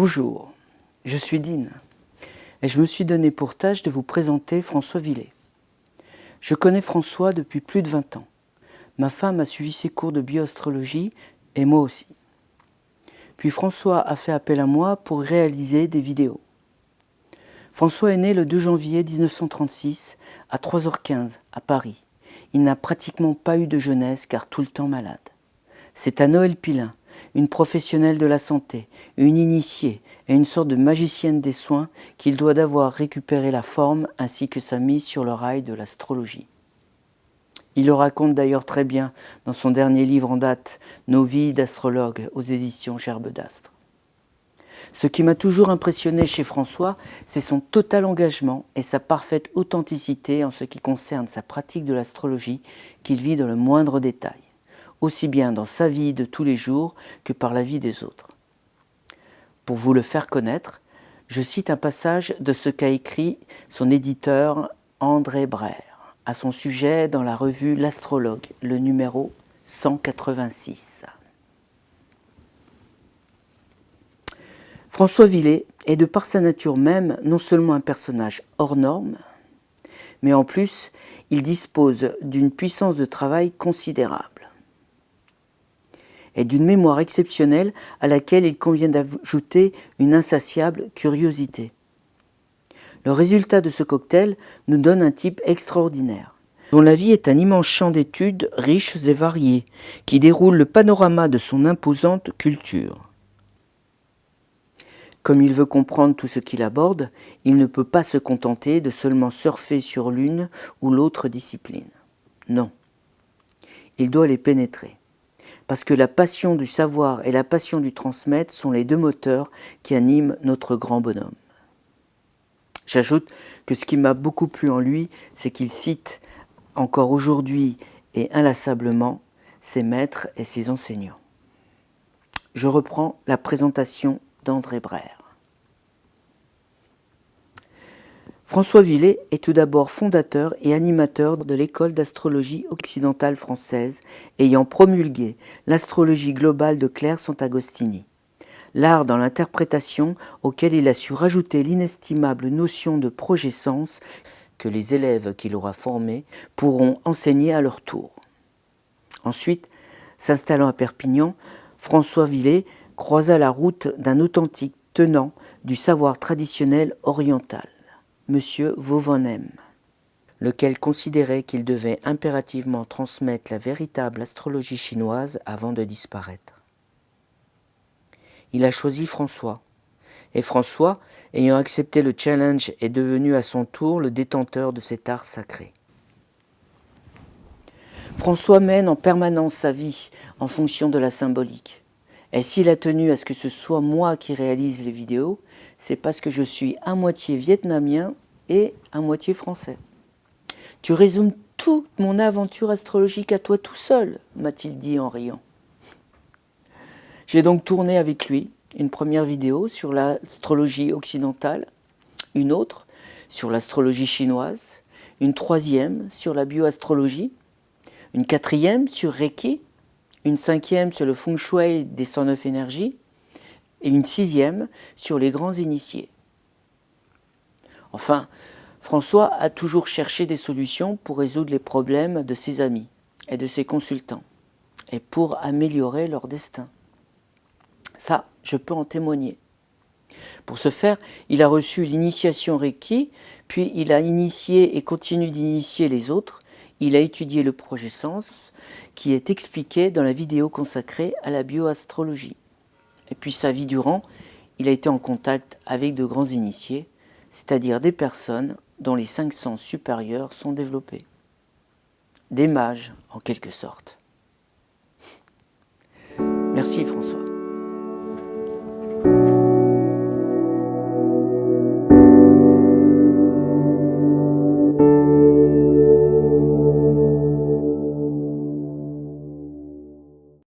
Bonjour, je suis Dean et je me suis donné pour tâche de vous présenter François Villet. Je connais François depuis plus de 20 ans. Ma femme a suivi ses cours de bioastrologie et moi aussi. Puis François a fait appel à moi pour réaliser des vidéos. François est né le 2 janvier 1936 à 3h15 à Paris. Il n'a pratiquement pas eu de jeunesse car tout le temps malade. C'est à Noël Pilin, une professionnelle de la santé, une initiée et une sorte de magicienne des soins qu'il doit d'avoir récupéré la forme ainsi que sa mise sur le rail de l'astrologie. Il le raconte d'ailleurs très bien dans son dernier livre en date, Nos vies d'astrologues aux éditions Gerbe d'Astre. Ce qui m'a toujours impressionné chez François, c'est son total engagement et sa parfaite authenticité en ce qui concerne sa pratique de l'astrologie qu'il vit dans le moindre détail, aussi bien dans sa vie de tous les jours que par la vie des autres. Pour vous le faire connaître, je cite un passage de ce qu'a écrit son éditeur André Brère à son sujet dans la revue L'Astrologue, le numéro 186. François Villet est de par sa nature même non seulement un personnage hors norme, mais en plus, il dispose d'une puissance de travail considérable et d'une mémoire exceptionnelle à laquelle il convient d'ajouter une insatiable curiosité. Le résultat de ce cocktail nous donne un type extraordinaire, dont la vie est un immense champ d'études riches et variés, qui déroule le panorama de son imposante culture. Comme il veut comprendre tout ce qu'il aborde, il ne peut pas se contenter de seulement surfer sur l'une ou l'autre discipline. Non, il doit les pénétrer, parce que la passion du savoir et la passion du transmettre sont les deux moteurs qui animent notre grand bonhomme. J'ajoute que ce qui m'a beaucoup plu en lui, c'est qu'il cite encore aujourd'hui et inlassablement ses maîtres et ses enseignants. Je reprends la présentation d'André Brère. François Villet est tout d'abord fondateur et animateur de l'école d'astrologie occidentale française, ayant promulgué l'astrologie globale de Claire Sant'Agostini. L'art dans l'interprétation auquel il a su rajouter l'inestimable notion de progescence que les élèves qu'il aura formés pourront enseigner à leur tour. Ensuite, s'installant à Perpignan, François Villet croisa la route d'un authentique tenant du savoir traditionnel oriental, M. Vauvanhem, lequel considérait qu'il devait impérativement transmettre la véritable astrologie chinoise avant de disparaître. Il a choisi François, et François, ayant accepté le challenge, est devenu à son tour le détenteur de cet art sacré. François mène en permanence sa vie en fonction de la symbolique. Et s'il a tenu à ce que ce soit moi qui réalise les vidéos, c'est parce que je suis à moitié vietnamien et à moitié français. Tu résumes toute mon aventure astrologique à toi tout seul, m'a-t-il dit en riant. J'ai donc tourné avec lui une première vidéo sur l'astrologie occidentale, une autre sur l'astrologie chinoise, une troisième sur la bioastrologie, une quatrième sur Reiki, une cinquième sur le Feng Shui des 109 énergies et une sixième sur les grands initiés. Enfin, François a toujours cherché des solutions pour résoudre les problèmes de ses amis et de ses consultants et pour améliorer leur destin. Ça, je peux en témoigner. Pour ce faire, il a reçu l'initiation Reiki, puis il a initié et continue d'initier les autres. Il a étudié le progescence, qui est expliqué dans la vidéo consacrée à la bioastrologie. Et puis sa vie durant, il a été en contact avec de grands initiés, c'est-à-dire des personnes dont les 5 sens supérieurs sont développés. Des mages, en quelque sorte. Merci François.